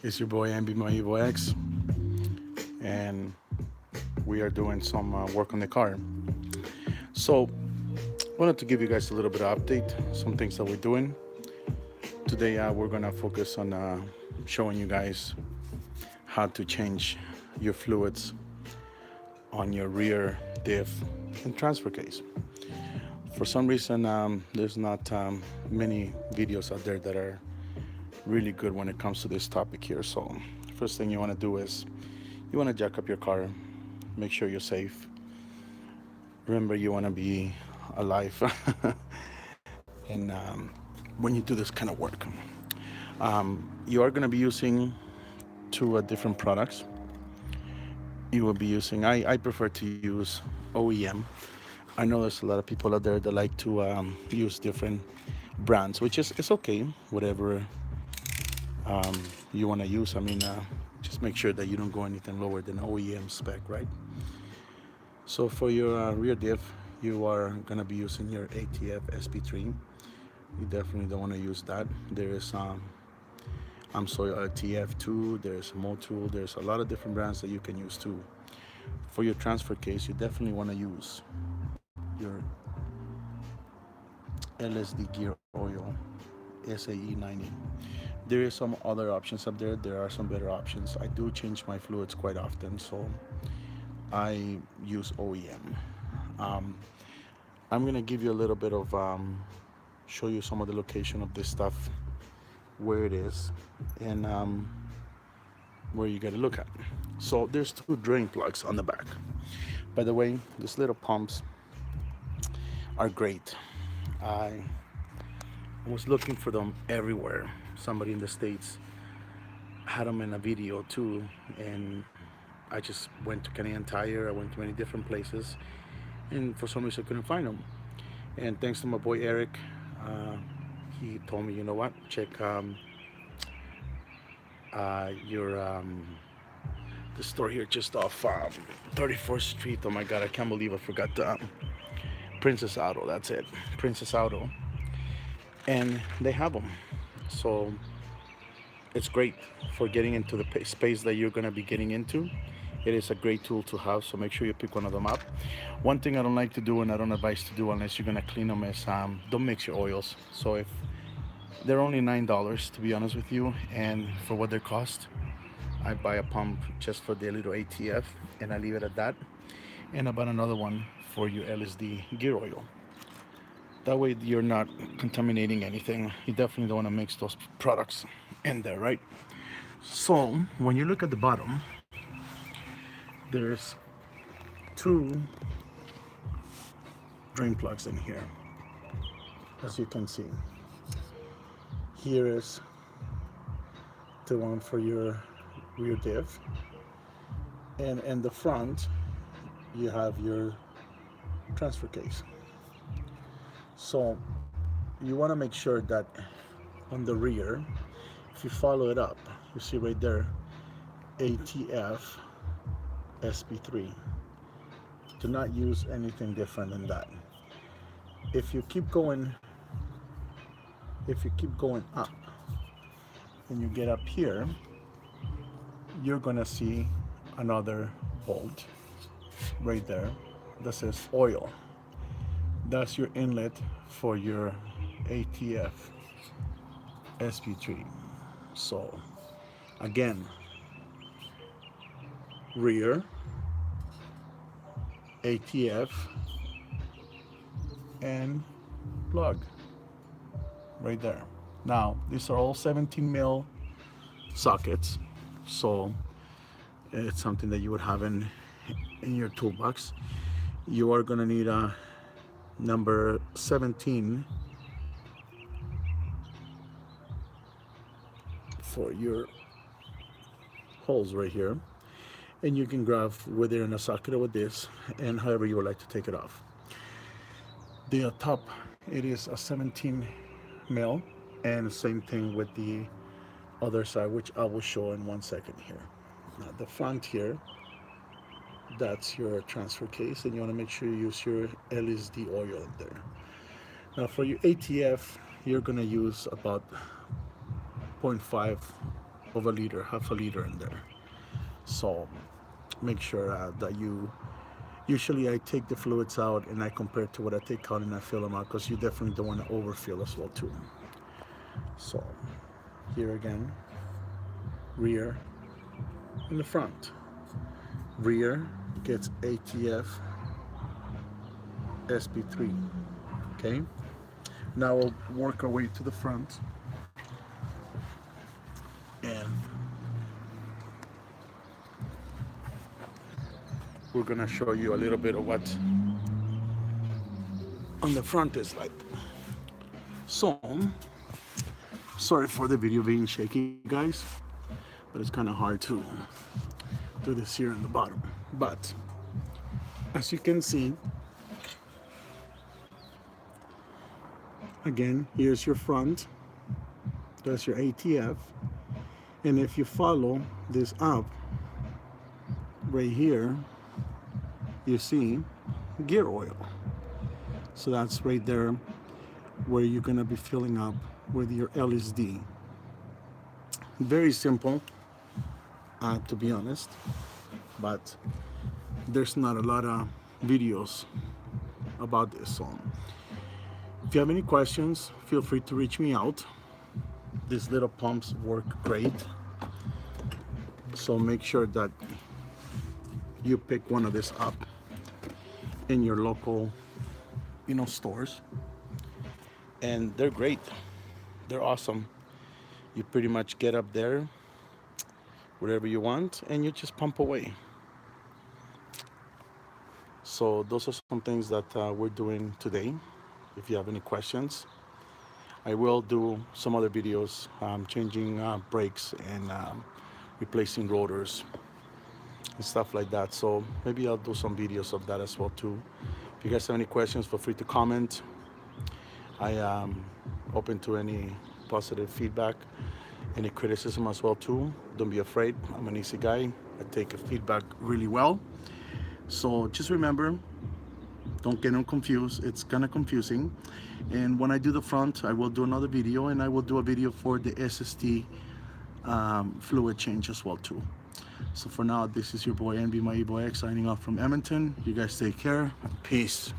It's your boy Ambi, my Evo X, and we are doing some work on the car. So, wanted to give you guys a little bit of update, some things that we're doing today. We're gonna focus on showing you guys how to change your fluids on your rear diff and transfer case. For some reason, there's not many videos out there that are really good when it comes to this topic here. So, first thing you want to do is you want to jack up your car, make sure you're safe. Remember, you want to be alive, and when you do this kind of work, you are going to be using two different products. You will be using. I prefer to use OEM. I know there's a lot of people out there that like to use different brands, which is it's okay, whatever you want to use. Just make sure that you don't go anything lower than OEM spec, right? So for your rear diff, you are going to be using your ATF SP3. You definitely don't want to use that. There is I'm sorry, TF2, there's Motul, there's a lot of different brands that you can use too. For your transfer case, you definitely want to use your LSD gear oil, SAE90. There is some other options up there. There are some better options. I do change my fluids quite often, so I use OEM. Um, I'm gonna give you a little bit of show you some of the location of this stuff, where it is, and where you gotta look at. So there's two drain plugs on the back. By the way, these little pumps are great. I was looking for them everywhere. Somebody in the States had them in a video too, and I just went to Canadian Tire. I went to many different places, and for some reason I couldn't find them. And thanks to my boy Eric, uh, he told me, you know what, check your the store here just off 34th Street. Oh my God, I can't believe I forgot the Princess Auto. That's it, Princess Auto, and they have them. So it's great for getting into the space that you're going to be getting into. It is a great tool to have, so make sure you pick one of them up. One thing I don't like to do, and I don't advise to do unless you're going to clean them, is don't mix your oils. So if they're only $9, to be honest with you, and for what they cost, I buy a pump just for the little ATF, and I leave it at that. And I bought another one for your LSD gear oil. That way you're not contaminating anything. You definitely don't want to mix those products in there, right? So when you look at the bottom, there's two drain plugs in here. As you can see, here is the one for your rear diff, and in the front you have your transfer case. So you want to make sure that on the rear, if you follow it up, you see right there, ATF SP3. Do not use anything different than that. If you keep going, if you keep going up and you get up here, you're gonna see another bolt right there that says oil. That's your inlet for your ATF SP3. So again, rear, ATF, and plug right there. Now these are all 17 mil sockets, so it's something that you would have in your toolbox. You are gonna need a number 17 for your holes right here, and you can grab whether in a socket or with this, and however you would like to take it off. The top, it is a 17 mil, and same thing with the other side, which I will show in 1 second here. Now the front here, that's your transfer case, and you want to make sure you use your LSD oil in there. Now for your ATF, you're going to use about 0.5 of a liter, half a liter in there. So make sure that you, usually I take the fluids out and I compare to what I take out and I fill them out, because you definitely don't want to overfill as well too. So here again, rear and the front. Rear gets ATF SP3. Okay, now we'll work our way to the front, and we're gonna show you a little bit of what on the front is like. So sorry for the video being shaky, guys, but it's kind of hard to do this here in the bottom. But as you can see, again, here's your front, that's your ATF, and if you follow this up right here, you see gear oil. So that's right there where you're gonna be filling up with your LSD. Very simple, to be honest, but there's not a lot of videos about this. So if you have any questions, feel free to reach me out. These little pumps work great, so make sure that you pick one of these up in your local, stores, and they're great. They're awesome. You pretty much get up there, whatever you want, and you just pump away. So those are some things that we're doing today. If you have any questions, I will do some other videos, changing brakes and replacing rotors and stuff like that. So maybe I'll do some videos of that as well too. If you guys have any questions, feel free to comment. I am open to any positive feedback, any criticism as well too. Don't be afraid. I'm an easy guy. I take feedback really well. So just remember, don't get them confused. It's kind of confusing. And when I do the front, I will do another video, and I will do a video for the SST fluid change as well too. So for now, this is your boy Envy, my Evo X, signing off from Edmonton. You guys take care. Peace.